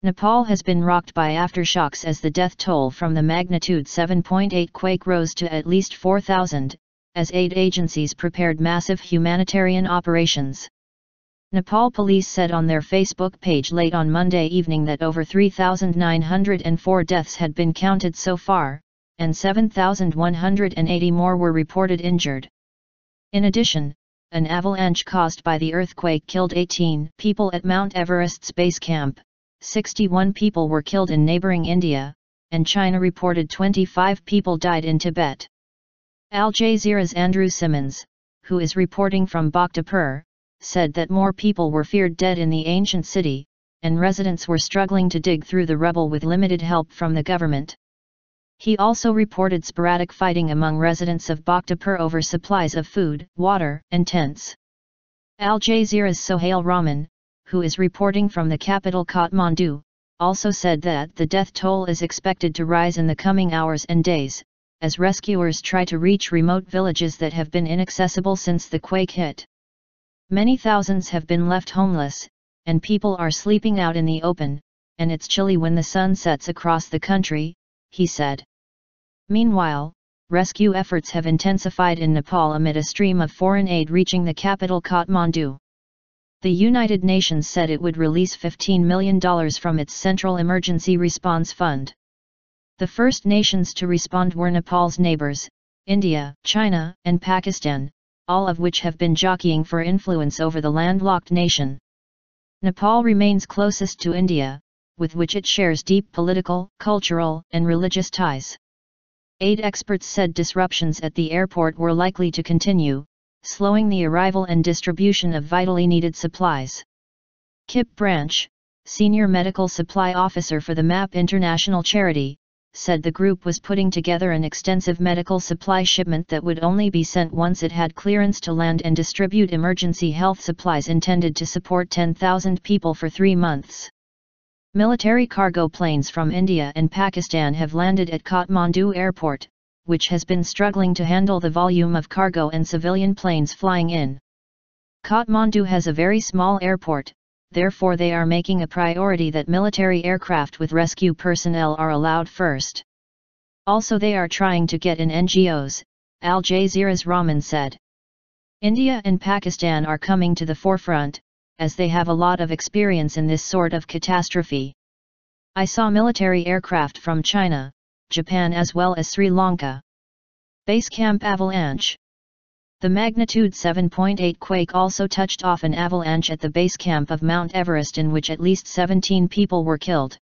Nepal has been rocked by aftershocks as the death toll from the magnitude 7.8 quake rose to at least 4,000, as aid agencies prepared massive humanitarian operations. Nepal police said on their Facebook page late on Monday evening that over 3,904 deaths had been counted so far, and 7,180 more were reported injured. In addition, an avalanche caused by the earthquake killed 18 people at Mount Everest's base camp, 61 people were killed in neighbouring India, and China reported 25 people died in Tibet. Al Jazeera's Andrew Simmons, who is reporting from Bhaktapur, said that more people were feared dead in the ancient city, and residents were struggling to dig through the rubble with limited help from the government. He also reported sporadic fighting among residents of Bhaktapur over supplies of food, water, and tents. Al Jazeera's Sohail Rahman, who is reporting from the capital Kathmandu, also said that the death toll is expected to rise in the coming hours and days, as rescuers try to reach remote villages that have been inaccessible since the quake hit. Many thousands have been left homeless, and people are sleeping out in the open, and it's chilly when the sun sets across the country, he said. Meanwhile, rescue efforts have intensified in Nepal amid a stream of foreign aid reaching the capital Kathmandu. The United Nations said it would release $15 million from its Central Emergency Response Fund. The first nations to respond were Nepal's neighbors, India, China, and Pakistan, all of which have been jockeying for influence over the landlocked nation. Nepal remains closest to India, with which it shares deep political, cultural, and religious ties. Aid experts said disruptions at the airport were likely to continue, slowing the arrival and distribution of vitally needed supplies. Kip Branch, senior medical supply officer for the MAP International Charity, said the group was putting together an extensive medical supply shipment that would only be sent once it had clearance to land and distribute emergency health supplies intended to support 10,000 people for 3 months. Military cargo planes from India and Pakistan have landed at Kathmandu Airport, which has been struggling to handle the volume of cargo and civilian planes flying in. Kathmandu has a very small airport, therefore they are making a priority that military aircraft with rescue personnel are allowed first. Also they are trying to get in NGOs, Al Jazeera's Rahman said. India and Pakistan are coming to the forefront, as they have a lot of experience in this sort of catastrophe. I saw military aircraft from China, Japan as well as Sri Lanka. Base Camp Avalanche. The magnitude 7.8 quake also touched off an avalanche at the base camp of Mount Everest in which at least 17 people were killed.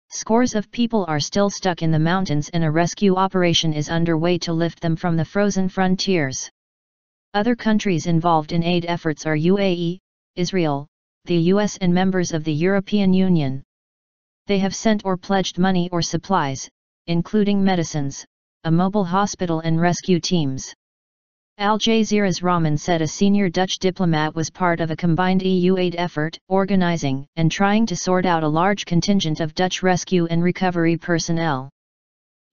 Scores of people are still stuck in the mountains and a rescue operation is underway to lift them from the frozen frontiers. Other countries involved in aid efforts are UAE, Israel, the US and members of the European Union. They have sent or pledged money or supplies, including medicines, a mobile hospital and rescue teams. Al Jazeera's Rahman said a senior Dutch diplomat was part of a combined EU aid effort, organizing and trying to sort out a large contingent of Dutch rescue and recovery personnel.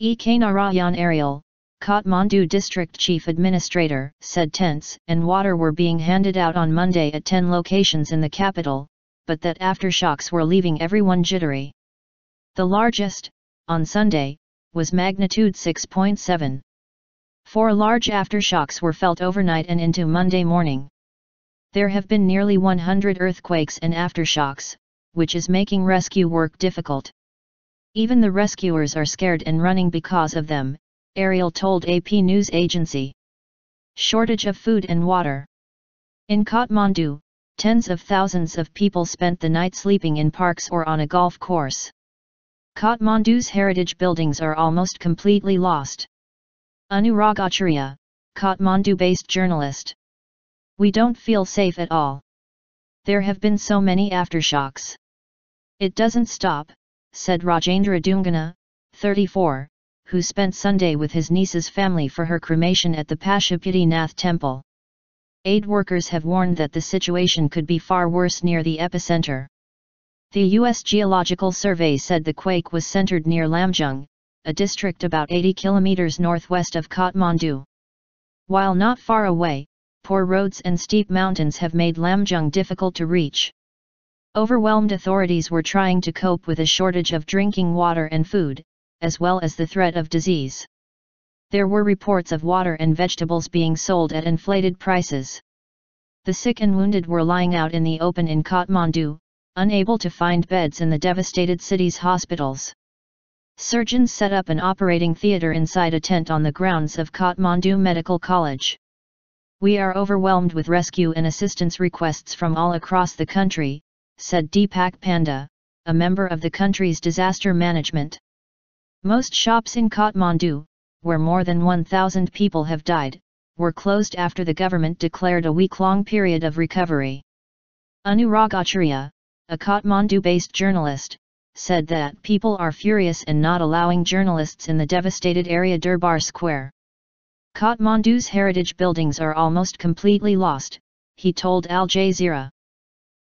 Ek Narayan Ariel, Kathmandu district chief administrator, said tents and water were being handed out on Monday at 10 locations in the capital, but that aftershocks were leaving everyone jittery. The largest, on Sunday, was magnitude 6.7. 4 large aftershocks were felt overnight and into Monday morning. There have been nearly 100 earthquakes and aftershocks, which is making rescue work difficult. Even the rescuers are scared and running because of them, Ariel told AP news agency. Shortage of food and water. In Kathmandu, tens of thousands of people spent the night sleeping in parks or on a golf course. Kathmandu's heritage buildings are almost completely lost. Anurag Acharya, Kathmandu-based journalist. We don't feel safe at all. There have been so many aftershocks. It doesn't stop, said Rajendra Dungana, 34, who spent Sunday with his niece's family for her cremation at the Pashupati Nath temple. Aid workers have warned that the situation could be far worse near the epicenter. The U.S. Geological Survey said the quake was centered near Lamjung, a district about 80 kilometers northwest of Kathmandu. While not far away, poor roads and steep mountains have made Lamjung difficult to reach. Overwhelmed authorities were trying to cope with a shortage of drinking water and food, as well as the threat of disease. There were reports of water and vegetables being sold at inflated prices. The sick and wounded were lying out in the open in Kathmandu, unable to find beds in the devastated city's hospitals. Surgeons set up an operating theatre inside a tent on the grounds of Kathmandu Medical College. "We are overwhelmed with rescue and assistance requests from all across the country," said Deepak Panda, a member of the country's disaster management. Most shops in Kathmandu, where more than 1,000 people have died, were closed after the government declared a week-long period of recovery. Anurag Acharya, a Kathmandu-based journalist, said that people are furious and not allowing journalists in the devastated area Durbar Square. "Kathmandu's heritage buildings are almost completely lost," he told Al Jazeera.